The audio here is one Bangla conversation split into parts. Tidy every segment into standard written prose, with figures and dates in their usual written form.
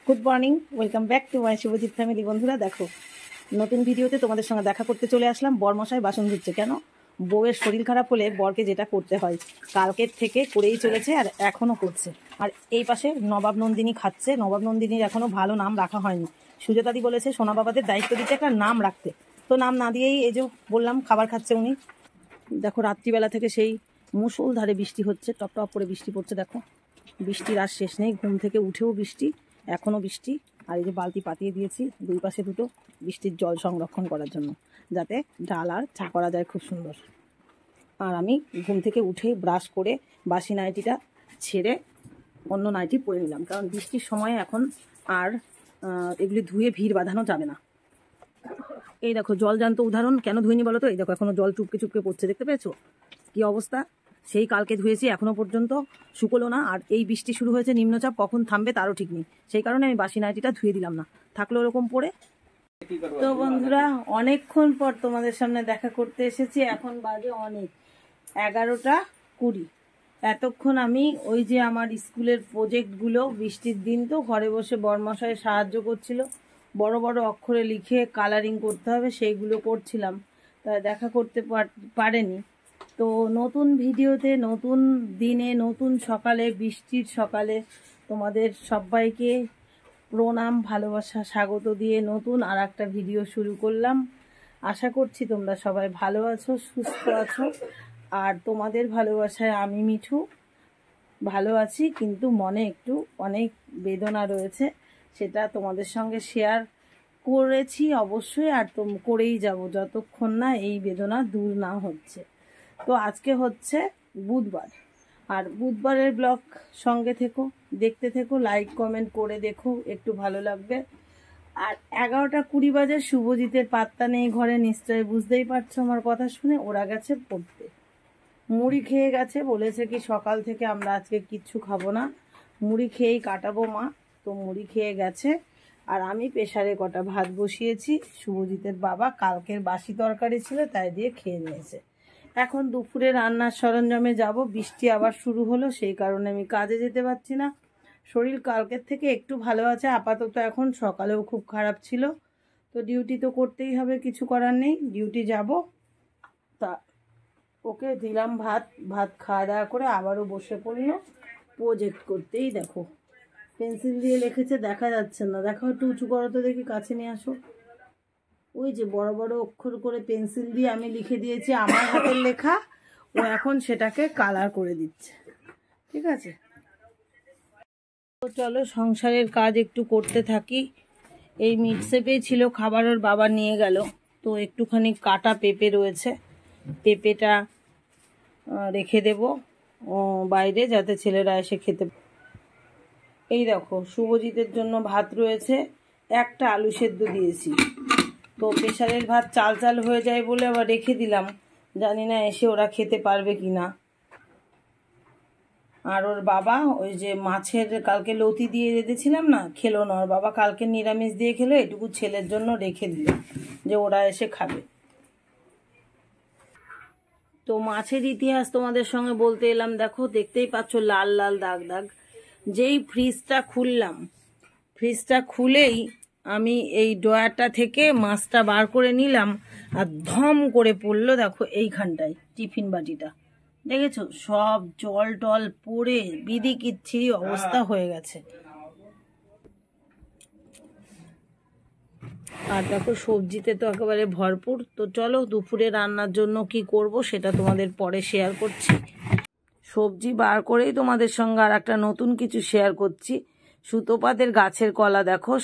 Good morning, welcome back to my Shubhajit family. বন্ধুরা দেখো, নতুন ভিডিওতে তোমাদের সঙ্গে দেখা করতে চলে আসলাম। বরমশাই বাসন ধুচ্ছে। কেন? বউয়ের শরীর খারাপ হলে বরকে যেটা করতে হয় কালকের থেকে করেই চলেছে আর এখনও করছে। আর এই পাশে নবাব নন্দিনী খাচ্ছে। নবাব নন্দিনীর এখনও ভালো নাম রাখা হয়নি। সুজাতাদি বলেছে সোনা বাবাদের দায়িত্ব দিতে একটা নাম রাখতে, তো নাম না দিয়েই এই যে বললাম খাবার খাচ্ছে উনি। দেখো রাত্রিবেলা থেকে সেই মুষলধারে বৃষ্টি হচ্ছে, টপ টপ করে বৃষ্টি পড়ছে। দেখো বৃষ্টির আর শেষ নেই, ঘুম থেকে উঠেও বৃষ্টি, এখনও বৃষ্টি। আর এই যে বালতি পাতিয়ে দিয়েছি দুই পাশে দুটো, বৃষ্টির জল সংরক্ষণ করার জন্য, যাতে ডাল আর চা করা যায় খুব সুন্দর। আর আমি ঘুম থেকে উঠে ব্রাশ করে বাসি নাইটিটা ছেড়ে অন্য নাইটি পরে নিলাম, কারণ বৃষ্টির সময় এখন আর এগুলি ধুয়ে ভিড় বাঁধানো যাবে না। এই দেখো জলজান্ত উদাহরণ, কেন ধুইনি বলো তো? এই দেখো এখনো জল চুপকে চুপকে পড়ছে, দেখতে পেয়েছো কি অবস্থা? সেই কালকে ধুয়েছি, এখনো পর্যন্ত শুকোলো না। আর এই বৃষ্টি শুরু হয়েছে, নিম্নচাপ কখন থামবে তারও ঠিক নেই। সেই কারণে আমি বাসি নাইটিটা ধুয়ে দিলাম না, থাকলো এরকম পরে। তো বন্ধুরা, অনেকক্ষণ পর তোমাদের সামনে দেখা করতে এসেছি। এখন বাজে অনেক 11:20। এতক্ষণ আমি ওই যে আমার স্কুলের প্রজেক্টগুলো, বৃষ্টির দিন তো ঘরে বসে বরমশায় সাহায্য করছিল, বড় বড় অক্ষরে লিখে কালারিং করতে হবে, সেইগুলো করছিলাম। তা দেখা করতে পারেনি। তো নতুন ভিডিওতে, নতুন দিনে, নতুন সকালে, বৃষ্টির সকালে তোমাদের সবাইকে প্রণাম, ভালোবাসা, স্বাগত দিয়ে নতুন আর একটা ভিডিও শুরু করলাম। আশা করছি তোমরা সবাই ভালো আছো, সুস্থ আছো। আর তোমাদের ভালোবাসায় আমি মিঠু ভালো আছি, কিন্তু মনে একটু অনেক বেদনা রয়েছে, সেটা তোমাদের সঙ্গে শেয়ার করেছি অবশ্যই, আর করেই যাব যতক্ষণ না এই বেদনা দূর না হচ্ছে। তো আজকে হচ্ছে বুধবার, আর বুধবারের ব্লগ সঙ্গে থেকো, দেখতে থেকো, লাইক কমেন্ট করে দেখো, একটু ভালো লাগবে। আর 11:20 বাজে, শুভজিতের পাত্তা নেই ঘরে, নিশ্চয়ই বুঝতেই পারছো আমার কথা শুনে। ওরা গেছে পড়তে, মুড়ি খেয়ে গেছে, বলেছে কি সকাল থেকে আমরা আজকে কিচ্ছু খাবো না, মুড়ি খেয়েই কাটাবো মা। তো মুড়ি খেয়ে গেছে। আর আমি প্রেসারে কটা ভাত বসিয়েছি, শুভজিতের বাবা কালকের বাসি তরকারি ছিল তাই দিয়ে খেয়ে নিয়েছে। এখন দুপুরে রান্নার সরঞ্জামে যাব। বৃষ্টি আবার শুরু হলো, সেই কারণে আমি কাজে যেতে পারছি না। শরীর কালকের থেকে একটু ভালো আছে আপাতত, এখন সকালেও খুব খারাপ ছিল। তো ডিউটি তো করতেই হবে, কিছু করার নেই, ডিউটি যাব। তা ওকে দিলাম ভাত, ভাত খাওয়া দাওয়া করে আবারও বসে পড়লো প্রজেক্ট করতেই। দেখো পেন্সিল দিয়ে লিখেছে, দেখা যাচ্ছে না, দেখো একটু উঁচু করো তো দেখি, কাছে নিয়ে আসো। ওই যে বড় বড় অক্ষর করে পেন্সিল দিয়ে আমি লিখে দিয়েছি আমার হাতের লেখা, ও এখন সেটাকে কালার করে দিচ্ছে। ঠিক আছে, তো চলো সংসারের কাজ একটু করতে থাকি। এই মিটসেপেই ছিল খাবার, ওর বাবা নিয়ে গেল। তো একটুখানি কাটা পেঁপে রয়েছে, পেঁপেটা রেখে দেব বাইরে, যাতে ছেলেরা এসে খেতে। এই দেখো শুভজিতের জন্য ভাত রয়েছে, একটা আলু সেদ্ধ দিয়েছি। তো প্রেসারের ভাত চাল চাল হয়ে যায় বলে আবার রেখে দিলাম, জানি না এসে ওরা খেতে পারবে কি না। আর ওর বাবা ওই যে মাছের কালকে লতি দিয়ে রেঁধেছিলাম না, খেলো না। ওর বাবা কালকে নিরামিষ দিয়ে খেলো, এটুকু ছেলের জন্য রেখে দিল যে ওরা এসে খাবে। তো মাছের ইতিহাস তোমাদের সঙ্গে বলতে এলাম। দেখো দেখতেই পাচ্ছ লাল লাল দাগ দাগ। যেই ফ্রিজটা খুললাম, ফ্রিজটা খুলেই আমি এই ড্রয়ারটা থেকে মাছটা বার করে নিলাম, আর ধম করে পড়লো দেখো এইখানটায় টিফিন বাটিটা, দেখেছো? সব জল টল পড়ে বিধি কিচ্ছিরি অবস্থা হয়ে গেছে। আর দেখো সবজিতে তো একেবারে ভরপুর। তো চলো দুপুরে রান্নার জন্য কি করব সেটা তোমাদের পরে শেয়ার করছি। সবজি বার করেই তোমাদের সঙ্গে আর একটা নতুন কিছু শেয়ার করছি। সুতোপাতের গাছের কলা দেখো,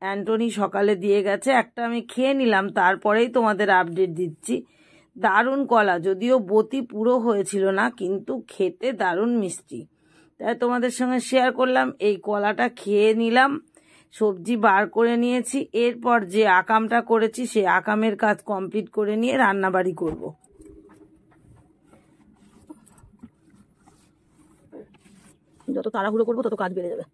অ্যান্টনি সকালে দিয়ে গেছে, একটা আমি খেয়ে নিলাম, তারপরেই তোমাদের আপডেট দিচ্ছি। দারুণ কলা, যদিও বতি পুরো হয়েছিল না, কিন্তু খেতে দারুণ মিষ্টি, তাই তোমাদের সঙ্গে শেয়ার করলাম। এই কলাটা খেয়ে নিলাম, সবজি বার করে নিয়েছি। এরপর যে আকামটা করেছি সেই আকামের কাজ কমপ্লিট করে নিয়ে রান্নাবাড়ি করব। যত তাড়াহুড়ো করবো তত কাজ বেড়ে যাবে।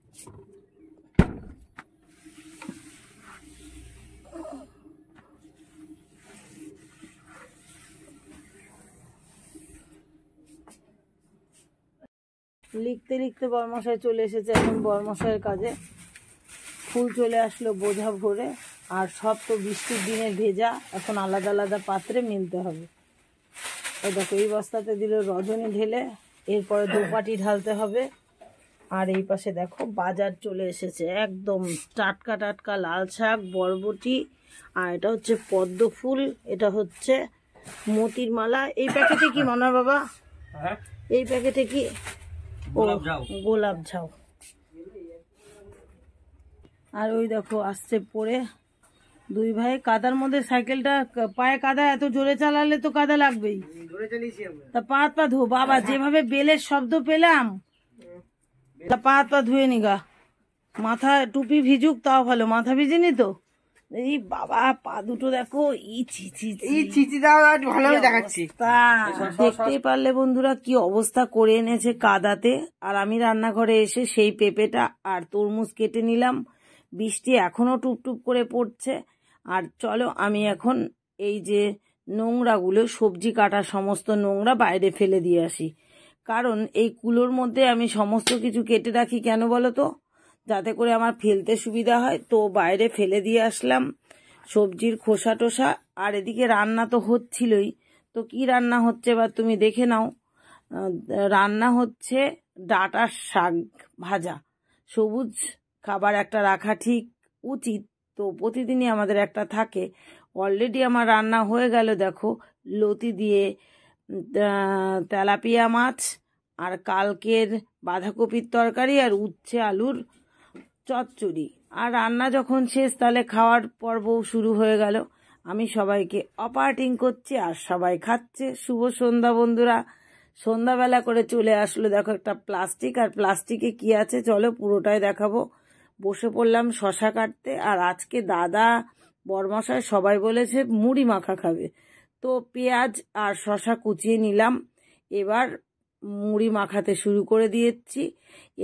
লিখতে লিখতে বরমশাই চলে এসেছে এখন বরমশাইয়ের কাজে। ফুল চলে আসলো বোঝা ভরে, আর সব তো বৃষ্টির দিনের ভেজা, এখন আলাদা আলাদা পাত্রে মিলতে হবে। এই দেখো এই বস্তাতে দিল রজনী ঢেলে, এরপরে দোপাটি ঢালতে হবে। আর এই পাশে দেখো বাজার চলে এসেছে, একদম টাটকা টাটকা লাল শাক, বরবটি, আর এটা হচ্ছে পদ্ম ফুল, এটা হচ্ছে মতির মালা। এই প্যাকেটে কি মনার বাবা? এই প্যাকেটে কি? গোলাপ ঝাউ। আর ওই দেখো আসছে পড়ে দুই ভাই কাদার মধ্যে, সাইকেলটা পায়ে কাদা, এত জোরে চালালে তো কাদা লাগবেই। তা পা হাত পা ধো বাবা, যেভাবে বেলের শব্দ পেলাম, তা পা হাত পা ধুয়ে নিগা। মাথা টুপি ভিজুক তাও ভালো, মাথা ভিজেনি তো। এই বাবা পা দুটো দেখো, দেখতেই পারলে বন্ধুরা কি অবস্থা করে এনেছে কাদাতে। আর আমি রান্নাঘরে এসে সেই পেঁপেটা আর তরমুজ কেটে নিলাম। বৃষ্টি এখনো টুপটুপ করে পড়ছে। আর চলো আমি এখন এই যে নোংরাগুলো, সবজি কাটার সমস্ত নোংরা বাইরে ফেলে দিয়ে আসি। কারণ এই কুলোর মধ্যে আমি সমস্ত কিছু কেটে রাখি, কেন বলো তো, যাতে করে আমার ফেলতে সুবিধা হয়। তো বাইরে ফেলে দিয়ে আসলাম সবজির খোসা টোসা। আর এদিকে রান্না তো হচ্ছিলই। তো কি রান্না হচ্ছে বা তুমি দেখে নাও। রান্না হচ্ছে ডাঁটার শাক ভাজা। সবুজ খাবার একটা রাখা ঠিক উচিত, তো প্রতিদিনই আমাদের একটা থাকে। অলরেডি আমার রান্না হয়ে গেল দেখো, লতি দিয়ে তেলাপিয়া মাছ, আর কালকের বাঁধাকপির তরকারি, আর উচ্ছে আলুর চচ্চড়ি। আর রান্না যখন শেষ, তাহলে খাওয়ার পর্বও শুরু হয়ে গেল। আমি সবাইকে অপারেটিং করছি আর সবাই খাচ্ছে। শুভ সন্ধ্যা বন্ধুরা। সন্ধ্যাবেলা করে চলে আসলো দেখো একটা প্লাস্টিক, আর প্লাস্টিকে কি আছে চলো পুরোটাই দেখাবো। বসে পড়লাম শশা কাটতে। আর আজকে দাদা, বরমশাই সবাই বলেছে মুড়ি মাখা খাবে, তো পেঁয়াজ আর শশা কুচিয়ে নিলাম। এবার মুড়ি মাখাতে শুরু করে দিয়েছি।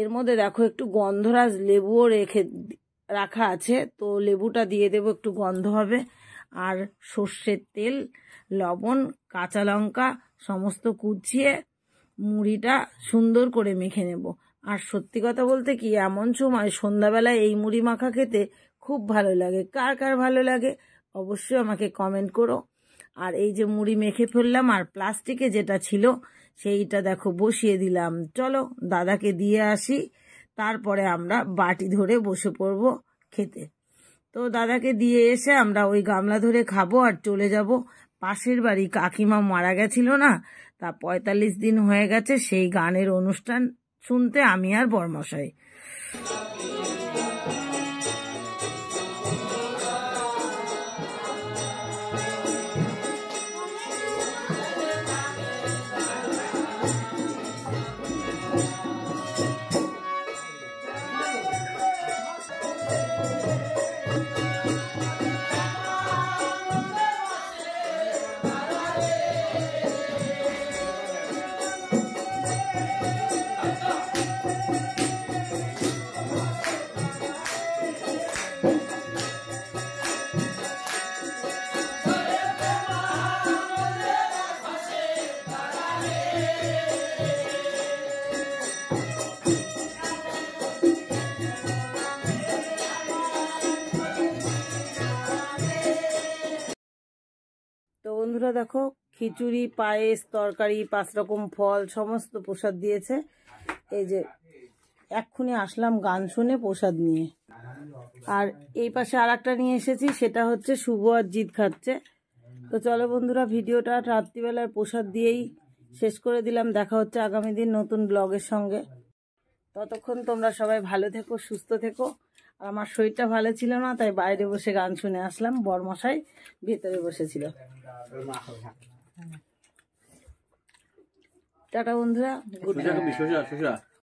এর মধ্যে দেখো একটু গন্ধরাজ লেবুও রাখা আছে, তো লেবুটা দিয়ে দেবো, একটু গন্ধ হবে। আর সর্ষের তেল, লবণ, কাঁচা লঙ্কা সমস্ত কুচিয়ে মুড়িটা সুন্দর করে মেখে নেব। আর সত্যি কথা বলতে কি, এমন সময় সন্ধ্যাবেলায় এই মুড়ি মাখা খেতে খুব ভালো লাগে। কার কার ভালো লাগে অবশ্যই আমাকে কমেন্ট করো। আর এই যে মুড়ি মেখে ফেললাম, আর প্লাস্টিকে যেটা ছিল সেইটা দেখো বসিয়ে দিলাম। চলো দাদাকে দিয়ে আসি, তারপরে আমরা বাটি ধরে বসে পড়বো খেতে। তো দাদাকে দিয়ে এসে আমরা ওই গামলা ধরে খাবো আর চলে যাব পাশের বাড়ি। কাকিমা মারা গেছিল না, তা 45 দিন হয়ে গেছে, সেই গানের অনুষ্ঠান শুনতে আমি আর বরমশাই। তো বন্ধুরা দেখো, খিচুড়ি, পায়েস, তরকারি, 5 রকম ফল, সমস্ত প্রসাদ দিয়েছে। এই যে এক্ষুনি আসলাম গান শুনে প্রসাদ নিয়ে। আর এই পাশে আর একটা নিয়ে এসেছি, সেটা হচ্ছে শুভ আর জিৎ খাচ্ছে। তো চলো বন্ধুরা, ভিডিওটা রাত্রিবেলার প্রসাদ দিয়েই শেষ করে দিলাম। দেখা হচ্ছে আগামী দিন নতুন ব্লগের সঙ্গে। ততক্ষণ তোমরা সবাই ভালো থেকো, সুস্থ থেকো। আর আমার শরীরটা ভালো ছিল না, তাই বাইরে বসে গান শুনে আসলাম। বরমশাই ভেতরে বসেছিল। টাটা বন্ধুরা, গুড নাইট।